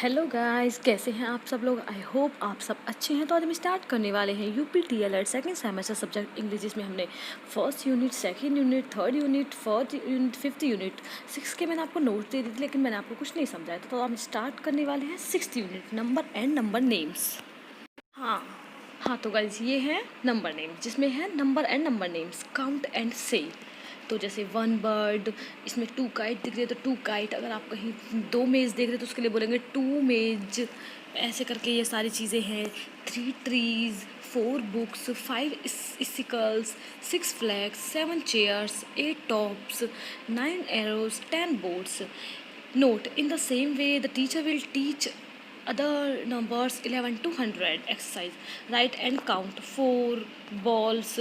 Hello guys, कैसे हैं आप सब लोग। आई होप आप सब अच्छे हैं। तो आज हम स्टार्ट करने वाले हैं UP DElEd second semester subject English, जिसमें हमने first unit, second unit, third unit, fourth unit, fifth unit, six के मैंने आपको नोट दे दी थी, लेकिन मैंने आपको कुछ नहीं समझाया था। तो हम स्टार्ट करने वाले हैं sixth unit, number and number names. हाँ हाँ, तो गाइस ये है नंबर नेम, जिसमें है number and number names, count and से। तो जैसे वन बर्ड, इसमें टू काइट दिख रहे तो टू काइट, अगर आप कहीं दो मेज देख रहे तो उसके लिए बोलेंगे टू मेज। ऐसे करके ये सारी चीज़ें हैं। Three trees, four books, five sickles, six flags, seven chairs, eight tops, nine arrows, ten boards. Note, in the same way, the teacher will teach other numbers 11 to 100 exercise. Write and count 4 balls,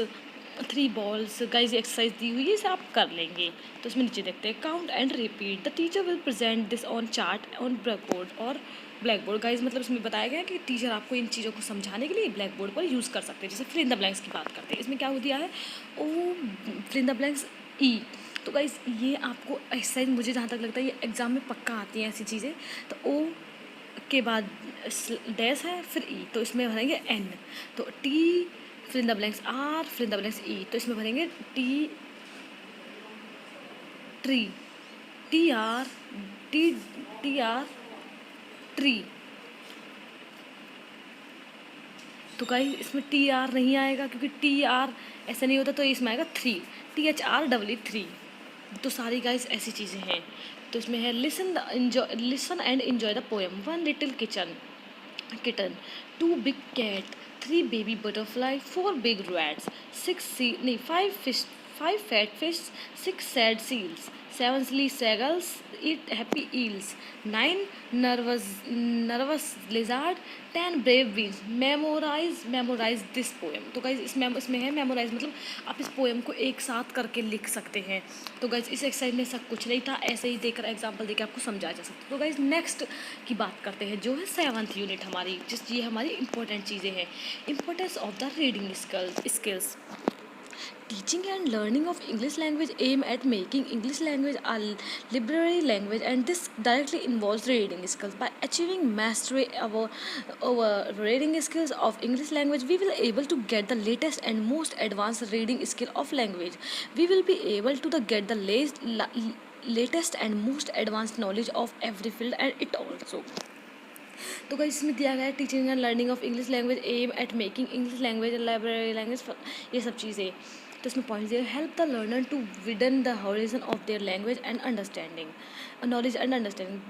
3 balls. Guys, ये exercise दी हुई है, इसे आप कर लेंगे। तो इसमें नीचे देखते हैं, count and repeat. The teacher will present this on chart on black board और ब्लैक बोर्ड। गाइज मतलब इसमें बताया गया है कि टीचर आपको इन चीज़ों को समझाने के लिए ब्लैक बोर्ड पर यूज़ कर सकते हैं। जैसे फिल इन द ब्लैंक्स की बात करते हैं, इसमें क्या दिया है, ओ fill in the blanks E. तो गाइस ये आपको एक्सरसाइज, मुझे जहाँ तक लगता है ये एग्ज़ाम में पक्का आती हैं ऐसी चीज़ें। तो ओ के बाद डैश है, फिर ई, तो इसमें भरेंगे एन। तो T fill in the blanks R, fill in the blanks E, तो इसमें भरेंगे T tree, T R, T T R tree. तो गाइस इसमें टी आर नहीं आएगा, क्योंकि टी आर ऐसा नहीं होता, तो इसमें आएगा three, T H R double E, three. तो सारी गाइस ऐसी चीज़ें हैं। तो इसमें है listen and enjoy the poem. One little kitten, two big cat, three baby butterfly, four big rats, five fat fish, six sad seals, seven silly seagulls, eight happy eels, nine nervous lizard, ten brave bees. Memorise this poem. तो guys इसमें है memorise, मतलब आप इस poem को एक साथ करके लिख सकते हैं। तो गाइज इस एक्सरसाइज में सब कुछ नहीं था, ऐसे ही देकर एग्जाम्पल देकर आपको समझाया जा सकता है। तो गाइज नेक्स्ट की बात करते हैं, जो है सेवन्थ यूनिट हमारी, ये हमारी इंपॉर्टेंट चीज़ें हैं। Importance of the reading skills. Teaching and learning of English language aim at making English language a library language, and this directly involves reading skills. By achieving mastery over reading skills of English language, we will able to get the latest and most advanced reading skill of language. We will be able to get the latest and most advanced knowledge of every field, and it also। तो guys इसमें दिया गया है, teaching and learning of English language aim at making English language library language, ये सब चीज़ें। तो इसमें पॉइंट दिया, help the learner to widen the horizon of their language and understanding knowledge and understanding,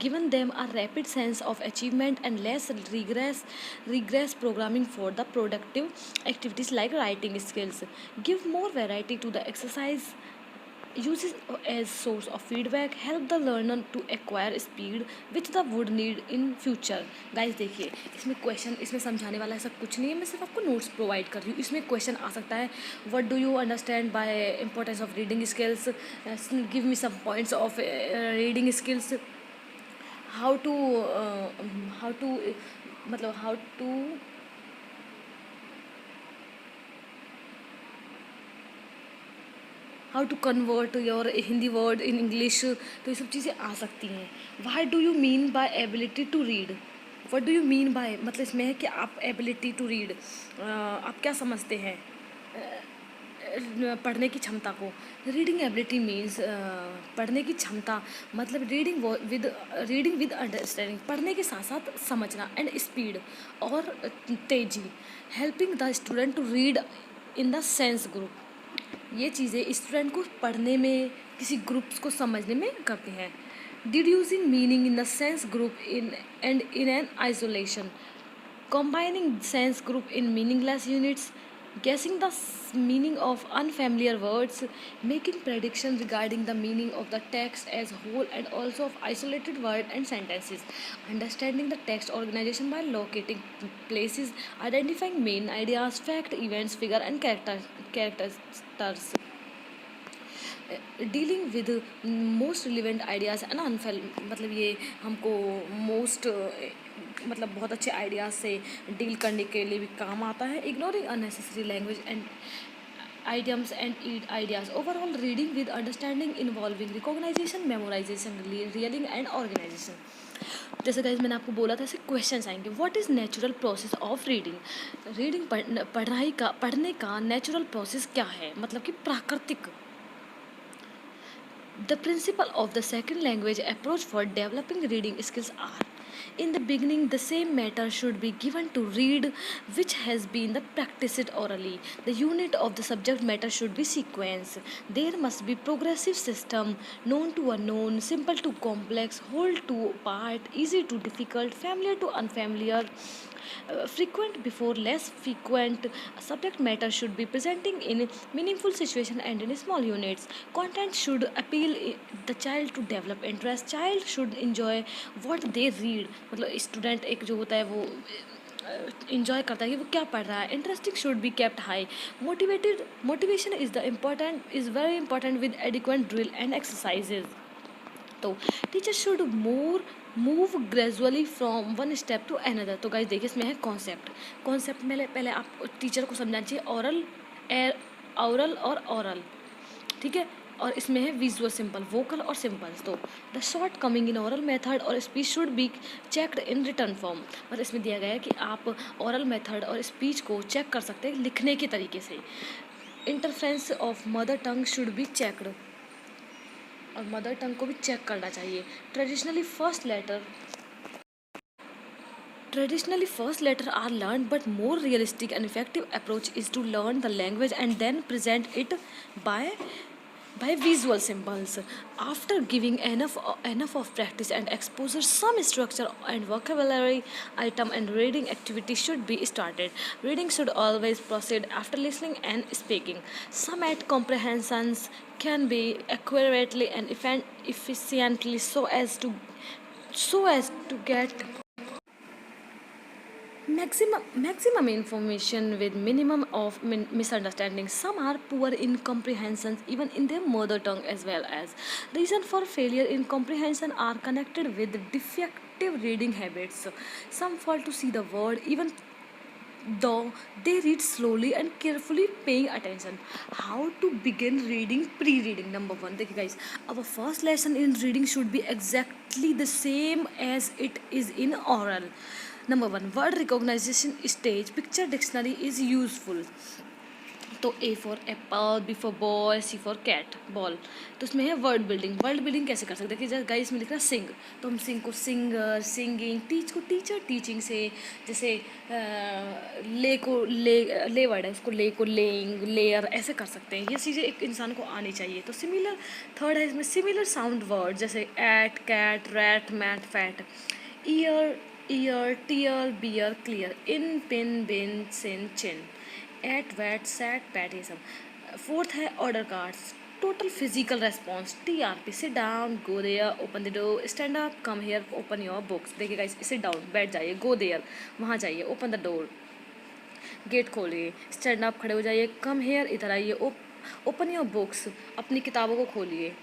given them a rapid sense of achievement and less regress programming for the productive activities like writing skills. Give more variety to the exercise, uses as source of feedback, help the learner to acquire speed which the would need in future। Guys देखिए, इसमें question, इसमें समझाने वाला ऐसा कुछ नहीं है, मैं सिर्फ आपको नोट्स प्रोवाइड कर रही हूँ। इसमें क्वेश्चन आ सकता है, what do you understand by importance of reading skills, give me some points of reading skills, how to how to मतलब how to convert your Hindi word in English. तो ये सब चीज़ें आ सकती हैं। Why do you mean by ability to read, what do you mean by, मतलब इसमें है कि आप एबिलिटी टू रीड, आप क्या समझते हैं पढ़ने की क्षमता को। रीडिंग एबिलिटी मीन्स पढ़ने की क्षमता, मतलब रीडिंग विद अंडरस्टैंडिंग, पढ़ने के साथ साथ समझना, एंड स्पीड और तेजी, helping the student to read in the sense group. ये चीज़ें स्टूडेंट को पढ़ने में, किसी ग्रुप्स को समझने में करते हैं। Deducing meaning in the sense group in an isolation, combining sense group in meaningless units, guessing the meaning of unfamiliar words, making predictions regarding the meaning of the text as whole and also of isolated words and sentences, understanding the text organization by locating places, identifying main ideas, fact, events, figure and characters, dealing with most relevant ideas and unfail, मतलब ये हमको most मतलब बहुत अच्छे ideas से deal करने के लिए भी काम आता है। Ignoring unnecessary language and idioms and ideas. Overall, reading with understanding involving recognition, memorization, reading and organization. जैसे गाइज मैंने आपको बोला था ऐसे क्वेश्चंस आएंगे. What is natural process of reading. Reading पढ़ने का नेचुरल प्रोसेस क्या है, मतलब कि प्राकृतिक. The principle of the second language approach for developing reading skills are: in the beginning, the same matter should be given to read which has been the practiced orally. The unit of the subject matter should be sequence. There must be progressive system, known to unknown, simple to complex, whole to part, easy to difficult, familiar to unfamiliar, frequent before less frequent. Subject matter should be presenting in meaningful situation and in small units. Content should appeal the child to develop interest. Child should enjoy what they read. मतलब student एक जो होता है वो enjoy करता है कि वो क्या पढ़ रहा है. Interesting should be kept high. Motivation is very important with adequate drill and exercises. तो teacher should move gradually from one step to another. तो गाइस देखिए इसमें है कॉन्सेप्ट में पहले आप टीचर को समझाना चाहिए औरल और ऑरल, ठीक है. और इसमें है विजुअल सिंपल, वोकल और सिंपल्स. तो the shortcoming in oral method और speech should be checked in written form. मतलब इसमें दिया गया है कि आप ओरल मेथड और स्पीच को चेक कर सकते हैं लिखने के तरीके से. Interference of mother tongue should be checked, और मदर टंग को भी चेक करना चाहिए. Traditionally first letter are learned, but more realistic and effective approach is to learn the language and then present it by visual symbols. After giving enough of practice and exposure, some structure and vocabulary item and reading activity should be started. Reading should always proceed after listening and speaking. Some at comprehensions can be accurately and efficiently so as to get maximum information with minimum of misunderstanding. Some are poor in comprehension even in their mother tongue as well as. Reason for failure in comprehension are connected with defective reading habits. Some fail to see the word even though they read slowly and carefully paying attention. How to begin reading pre-reading. Number 1, देखिए guys, our first lesson in reading should be exactly the same as it is in oral. Number 1, word recognition stage. Picture dictionary is useful. तो A for apple, B for boy, C for cat, ball. तो उसमें है word building कैसे कर सकते हैं कि जैसे गाइस में लिख रहा है सिंग, तो हम सिंग को सिंगर, सिंगिंग, टीच को टीचर, टीचिंग से. जैसे ले वर्ड है उसको ले को लेइंग, लेयर, ऐसे कर सकते हैं. ये चीज़ें एक इंसान को आनी चाहिए. तो सिमिलर. थर्ड है इसमें सिमिलर साउंड वर्ड जैसे at, cat, rat, mat, fat. Ear, tear, bear, clear, in, pin, bin, sin, chin, at, vat, sat, pat, ये सब. फोर्थ है order cards. Total physical response. TRP, sit down, go there, open the door, stand up, come here, open your books. देखिए guys, sit down बैठ जाइए, go there वहाँ जाइए, open the door gate खोलिए, stand up खड़े हो जाइए, come here इधर आइए, ओपन योर बुक्स अपनी किताबों को खोलिए.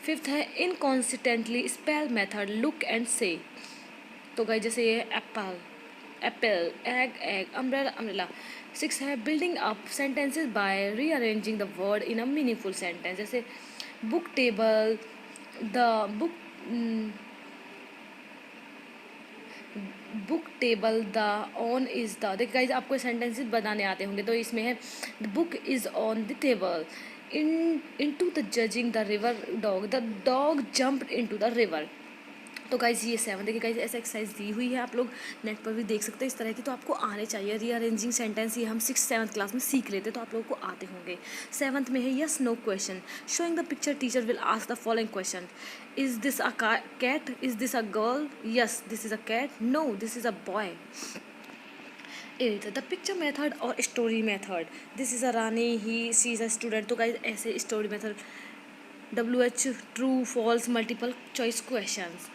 फिफ्थ है इनकॉन्सिस्टेंटली स्पेल मेथड, लुक एंड से. तो गाइस जैसे ये एप्पल, एग, अम्ब्रेला. 6 है building up sentences by rearranging the word in a meaningful sentence. जैसे book table, the on is the. देखिए गाइस आपको सेंटेंसेस बनाने आते होंगे. तो इसमें है the book is on the table, into the judging the river dog, the dog jumped into the river. तो गाइज ये 7. देखिए गाइज ऐसे एक्सरसाइज दी हुई है, आप लोग नेट पर भी देख सकते हैं इस तरह की. तो आपको आने चाहिए. रीअरेंजिंग सेंटेंस ये हम 6th-7th क्लास में सीख लेते, तो आप लोगों को आते होंगे. 7th में है yes no question. Showing the picture teacher will ask the following question. Is this a cat? Is this a girl? Yes this is a cat. No this is a boy. 8 the picture method और story method. This is a Rani, he, she is a student. तो guys ऐसे story method. WH true false multiple choice questions.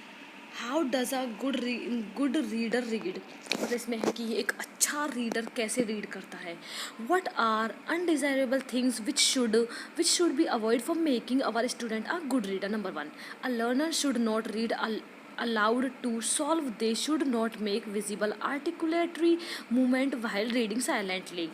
How does a good reader read. और इसमें है कि एक अच्छा reader कैसे रीड करता है. What are undesirable things which should be avoid for making our student a good reader. Number 1, a learner should not read allowed to solve. They should not make visible articulatory movement while reading silently.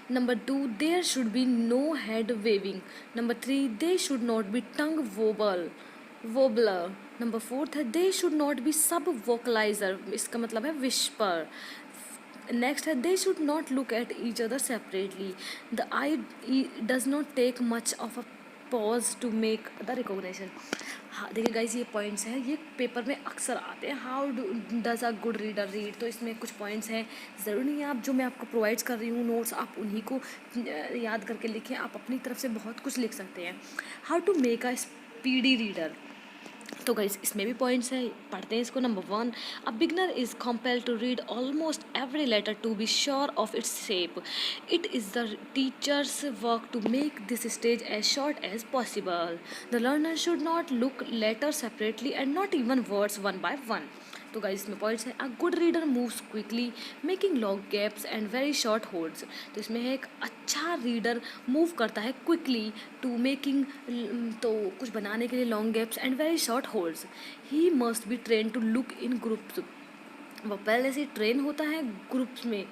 Number 2, there should be no head waving. Number 3, they should not be tongue wobbler. Number 4 है they should not be sub vocalizer, इसका मतलब है whisper. Next है they should not look at each other separately. The eye does not take much of a pause to make the recognition. हाँ देखिए guys, ये points हैं, ये paper में अक्सर आते हैं. How does a good reader read. तो इसमें कुछ पॉइंट्स हैं, ज़रूरी नहीं है आप जो मैं आपको प्रोवाइड कर रही हूँ नोट्स आप उन्हीं को याद करके लिखें, आप अपनी तरफ से बहुत कुछ लिख सकते हैं. How to make a speedy reader. तो गाइस इसमें भी पॉइंट्स हैं, पढ़ते हैं इसको. Number 1, a beginner is compelled to read almost every letter to be sure of its shape. It is the teacher's work to make this stage as short as possible. The learner should not look letter separately and not even words one by one. तो guys इसमें points है. A good reader moves quickly making long gaps and very short holds. तो इसमें है एक अच्छा reader move करता है क्विकली टू मेकिंग, तो कुछ बनाने के लिए long gaps and very short holds. He must be train to look in groups. वह पहले से ट्रेन होता है ग्रुप्स में.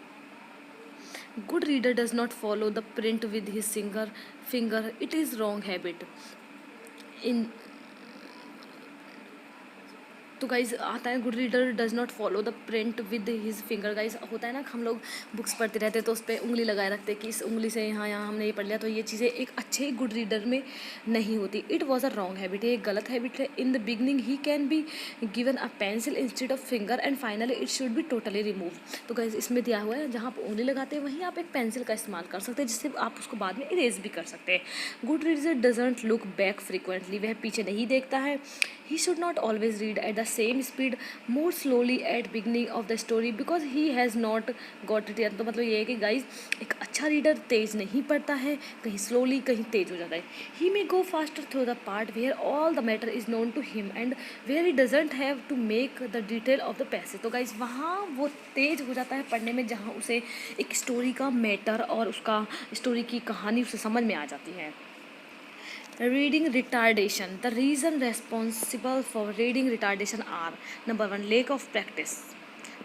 Good reader does not follow the print with his finger. It is wrong habit. इन तो गाइज आता है good reader does not follow the print with his finger. Guys होता है ना, हम लोग बुक्स पढ़ते रहते हैं तो उस पर उंगली लगाए रखते हैं कि इस उंगली से यहाँ हमने ये पढ़ लिया. तो ये चीज़ें एक अच्छे गुड रीडर में नहीं होती. It was a wrong habit. ये एक गलत हैबिट है. In the beginning he can be given a pencil instead of finger and finally it should be totally remove. तो गाइज इसमें दिया हुआ है जहाँ आप उंगली लगाते हैं वहीं आप एक पेंसिल का इस्तेमाल कर सकते हैं, जिससे आप उसको बाद में इरेज भी कर सकते हैं. Good reader doesn't look back frequently. वह पीछे नहीं देखता है. He should not always read at the same speed, more slowly at beginning of the story because he has not got it yet. तो मतलब ये है कि गाइज एक अच्छा रीडर तेज नहीं पढ़ता है, कहीं स्लोली कहीं तेज हो जाता है. He may go faster through the part where all the matter is known to him and where he doesn't have to make the detail of the passage. तो गाइज वहाँ वो तेज हो जाता है पढ़ने में जहाँ उसे एक स्टोरी का मैटर और उसका स्टोरी की कहानी उसे समझ में आ जाती है. Reading retardation. The reason responsible for reading retardation are: number 1, lack of practice.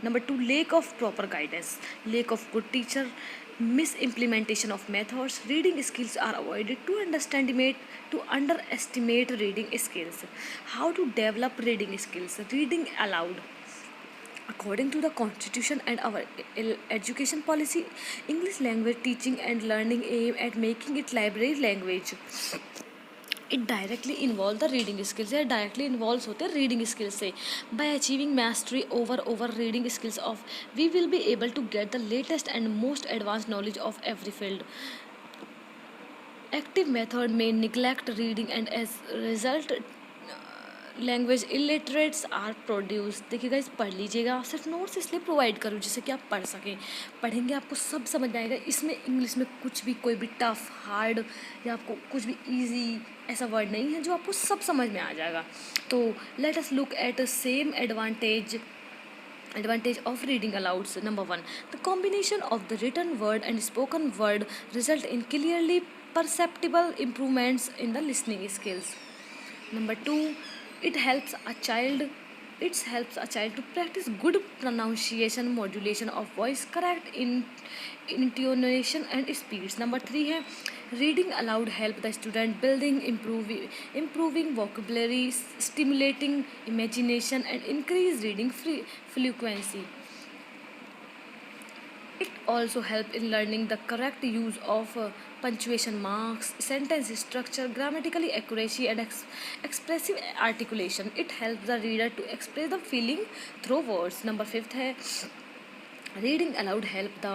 Number 2, lack of proper guidance. Lack of good teacher. Misimplementation of methods. Reading skills are avoided to underestimate reading skills. How to develop reading skills? Reading aloud. According to the Constitution and our education policy, English language teaching and learning aim at making it library language. It directly involve the reading skills. या directly involve होते हैं reading skills से. By achieving mastery over reading skills of we will be able to get the latest and most advance knowledge of every field. Active method में neglect reading and as result language illiterates are produce. देखिएगा इस पढ़ लीजिएगा, सिर्फ notes इसलिए provide करूँ जिससे कि आप पढ़ सकें. पढ़ेंगे आपको सब समझ में आएगा. इसमें इंग्लिश में कुछ भी कोई भी टफ हार्ड या आपको कुछ भी ईजी ऐसा वर्ड नहीं है, जो आपको सब समझ में आ जाएगा. तो let us look at same advantage of reading aloud. Number 1, the combination of the written word and spoken word result in clearly perceptible improvements in the listening skills. Number 2, it helps a child to practice good pronunciation, modulation of voice, correct intonation and speeds. Number 3 है reading aloud help the student improving vocabulary, stimulating imagination and increase reading fluency. It also helps in learning the correct use of punctuation marks, sentence structure, grammatical accuracy and expressive articulation. It helps the reader to express the feeling through words. Number 5 है reading aloud help the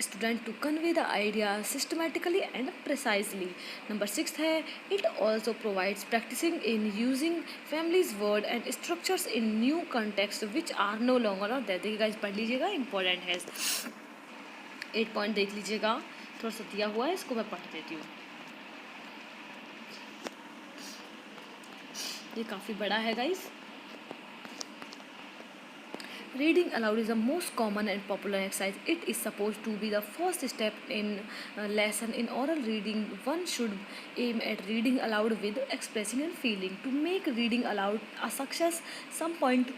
student to convey the idea systematically and precisely. Number 6 है it also provides practicing in using families word and structures in new context which are no longer there. देखिए guys पढ़ लीजिएगा, important है. 8 point देख लीजिएगा, थोड़ा सा दिया हुआ है, इसको मैं पढ़ देती हूँ. ये काफ़ी बड़ा है guys. Reading aloud is the most common and popular exercise. It is supposed to be the first step in a lesson in oral reading. One should aim at reading aloud with expressing and feeling. To make reading aloud a success, some point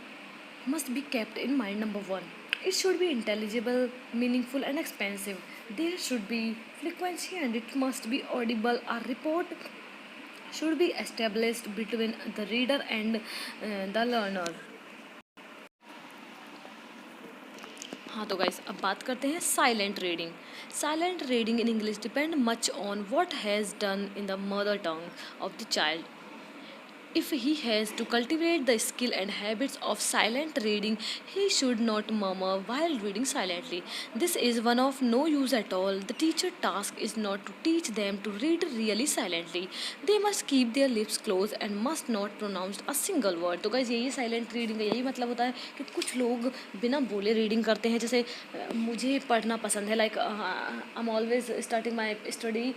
must be kept in mind. Number 1, It should be intelligible, meaningful, and expensive. There should be frequency and it must be audible. A report should be established between the reader and the learner. हाँ तो guys अब बात करते हैं silent reading. Silent reading in English depend much on what has done in the mother tongue of the child. If he has to cultivate the skill and habits of silent reading, he should not murmur while reading silently. This is one of no use at all. The teacher's task is not to teach them to read really silently. They must keep their lips closed and must not pronounce a single word. तो guys यही silent reading का यही मतलब होता है कि कुछ लोग बिना बोले रीडिंग करते हैं. जैसे मुझे पढ़ना पसंद है, like I am always starting my study.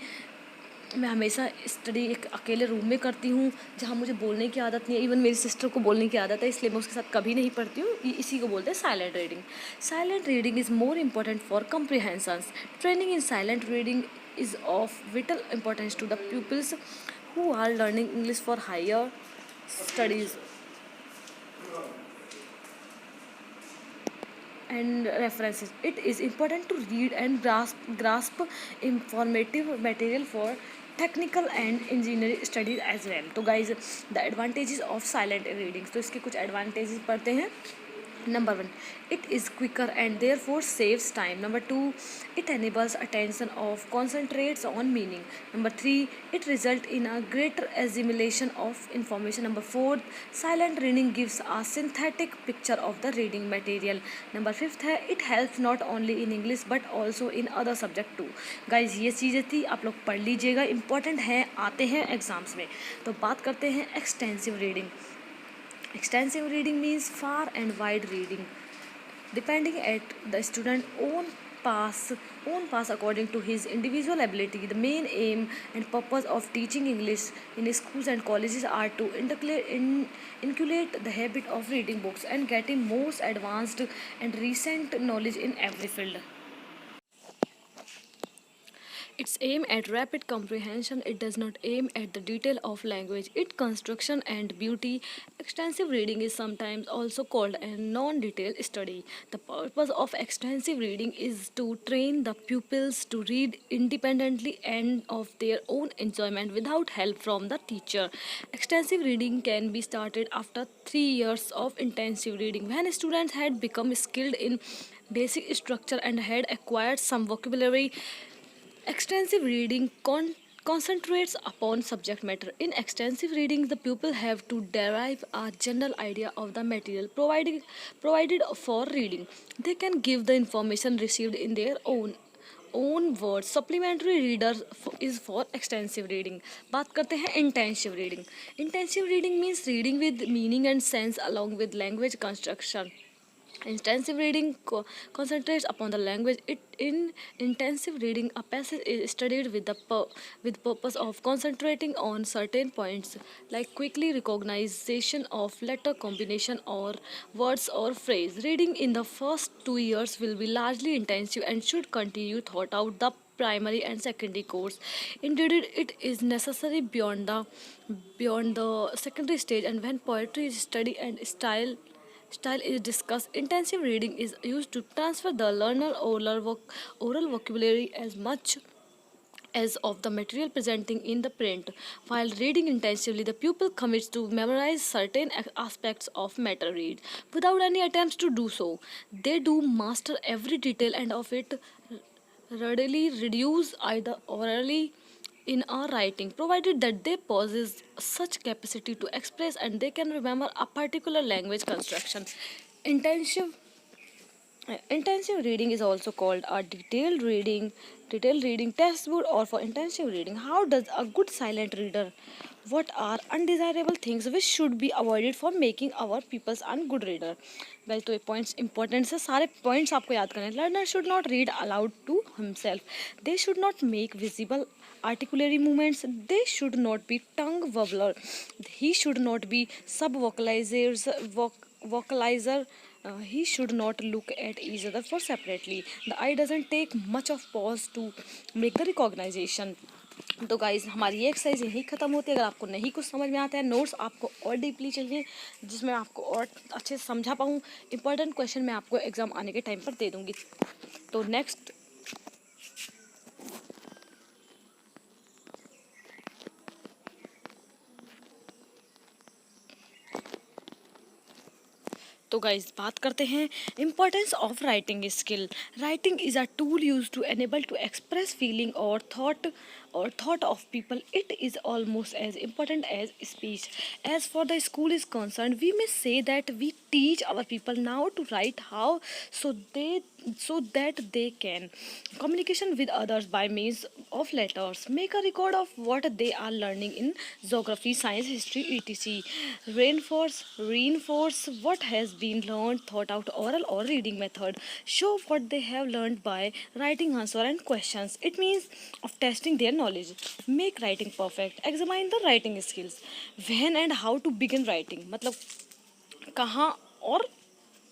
मैं हमेशा स्टडी एक अकेले रूम में करती हूँ जहाँ मुझे बोलने की आदत नहीं है. इवन मेरी सिस्टर को बोलने की आदत है, इसलिए मैं उसके साथ कभी नहीं पढ़ती हूँ. इसी को बोलते हैं silent reading. Silent reading is more important for comprehensions. Training in silent reading is of vital importance to the pupils who are learning English for higher studies. And references. It is important to read and grasp informative material for technical and engineering studies as well. तो guys, the advantages of silent readings. तो इसके कुछ advantages पढ़ते हैं. Number 1, it is quicker and therefore saves time. Number 2, it enables attention of concentrates on meaning. Number 3, it results in a greater assimilation of information. Number 4, silent reading gives a synthetic picture of the reading material. Number 5 है, it helps not only in English but also in other subject too. Guys, ये चीज़ें थी, आप लोग पढ़ लीजिएगा, important है, आते हैं एग्जाम्स में. तो बात करते हैं extensive reading. Extensive reading means far and wide reading, depending at the student's own pace according to his individual ability. The main aim and purpose of teaching English in schools and colleges are to inculcate the habit of reading books and getting most advanced and recent knowledge in every field. Its aim at rapid comprehension. It does not aim at the detail of language, its construction and beauty. Extensive reading is sometimes also called a non-detailed study. The purpose of extensive reading is to train the pupils to read independently and of their own enjoyment without help from the teacher. Extensive reading can be started after 3 years of intensive reading, when students had become skilled in basic structure and had acquired some vocabulary. Extensive reading concentrates upon subject matter. In extensive reading, the pupil have to derive a general idea of the material provided for reading. They can give the information received in their own words. Supplementary reader is for extensive reading. बात करते हैं intensive reading. Intensive reading means reading with meaning and sense along with language construction. Intensive reading concentrates upon the language. In intensive reading, a passage is studied with with purpose of concentrating on certain points, like quickly recognition of letter combination or words or phrase. Reading in the first 2 years will be largely intensive and should continue throughout the primary and secondary course. Indeed, it is necessary beyond the secondary stage, and when poetry is studied and style is discussed. Intensive reading is used to transfer the learner oral vocabulary as much as of the material presenting in the print. While reading intensively, the pupil commits to memorize certain aspects of matter read without any attempts to do so. They do master every detail and of it readily reduce either orally in our writing, provided that they possess such capacity to express and they can remember a particular language construction. Intensive Intensive reading is also called a detailed reading textbook or for intensive reading. How does a good silent reader? What are undesirable things which should be avoided for making our pupils a good reader? Guys, तो ये points important है, सारे points आपको याद करने हैं. Learner should not read aloud to himself. They should not make visible articulatory movements. They should not be tongue wobbler. He should not be vocalizer. He should not look at each other for separately. The eye doesn't take much of pause to make the recognition. तो guys हमारी ये exercise यहीं ख़त्म होती है। अगर आपको नहीं कुछ समझ में आता है, नोट्स आपको और डीपली चाहिए जिसमें आपको और अच्छे से समझा पाऊँ, इंपॉर्टेंट क्वेश्चन मैं आपको एग्ज़ाम आने के टाइम पर दे दूँगी। तो नेक्स्ट, तो गाइज बात करते हैं importance of writing skill. Writing is a tool use to enable to express feeling or thought of people. It is almost as important as speech. As for the school is concerned, we may say that we teach our people now to write how so that they can communication with others by means of letters, make a record of what they are learning in geography, science, history, etc. Reinforce what has been learned thought out oral or reading method. Show what they have learned by writing answer and questions. It means of testing their knowledge. Make writing perfect. Examine the writing skills. When and how to begin writing, मतलब कहाँ और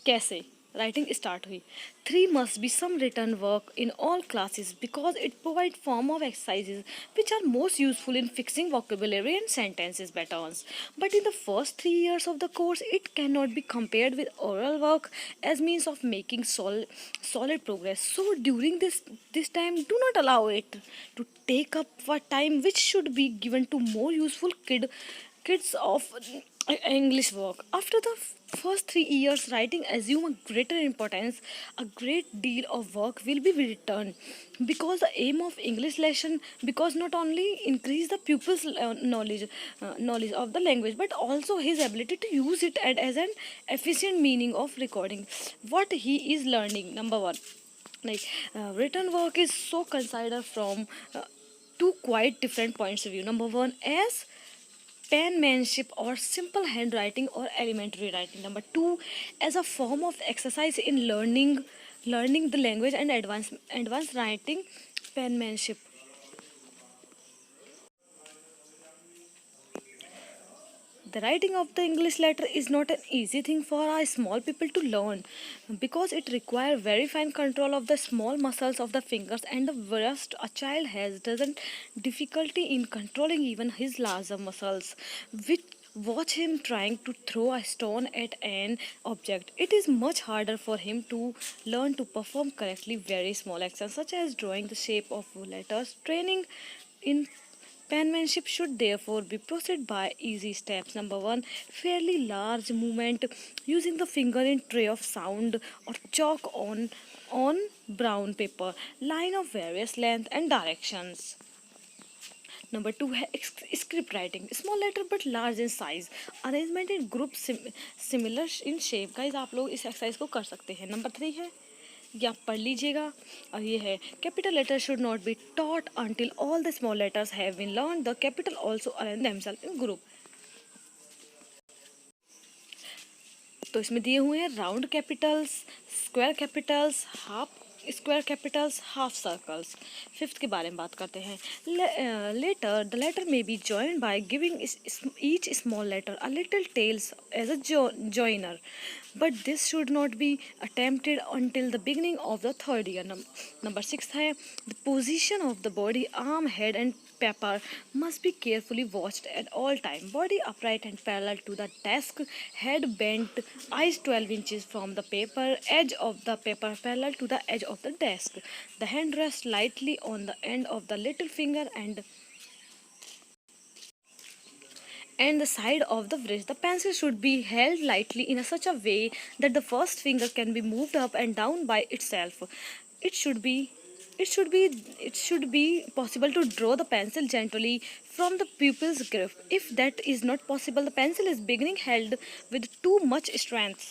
कैसे writing start हुई। 3 must be some written work in all classes because it provides form of exercises which are most useful in fixing vocabulary and sentences patterns. But in the first 3 years of the course, it cannot be compared with oral work as means of making solid progress. So during this time, do not allow it to take up what time which should be given to more useful kids of English work. After the first 3 years, writing assume a greater importance. A great deal of work will be returned because the aim of English lesson because not only increase the pupil's knowledge of the language but also his ability to use it as an efficient meaning of recording what he is learning. Number one, like written work is so considered from two quite different points of view. Number one, as penmanship or simple handwriting or elementary writing. Number two, as a form of exercise in learning the language and advanced writing penmanship. The writing of the English letter is not an easy thing for our small people to learn because it requires very fine control of the small muscles of the fingers, and the worst a child has doesn't difficulty in controlling even his larger muscles. Which watch him trying to throw a stone at an object. It is much harder for him to learn to perform correctly very small actions such as drawing the shape of letters. Training in penmanship should therefore be proceeded by easy steps. Number one, fairly large movement using the finger in tray of sound or chalk on brown paper, line of various length and directions. Number two है script writing, small letter but large in size, arrangement in group similar in shape. Guys आप लोग इस exercise को कर सकते हैं. Number three है, ये आप पढ़ लीजिएगा, और ये है capital letter should not be taught until all the small letters have been learn. The capital also arrange themselves in group. तो इसमें दिए हुए हैं round capitals, square capitals, half square capitals, half circles. Fifth के बारे में बात करते हैं. Letter the letter may be joined by giving each small letter a little tails as a joiner, but this should not be attempted until the beginning of the third year. Number six है the position of the body, arm, head and paper must be carefully watched at all time. Body upright and parallel to the desk, head bent, eyes 12 inches from the paper, edge of the paper parallel to the edge of the desk. The hand rests lightly on the end of the little finger and the side of the wrist. The pencil should be held lightly in such a way that the first finger can be moved up and down by itself. It should be it should be possible to draw the pencil gently from the pupil's grip. If that is not possible, the pencil is beginning held with too much strength.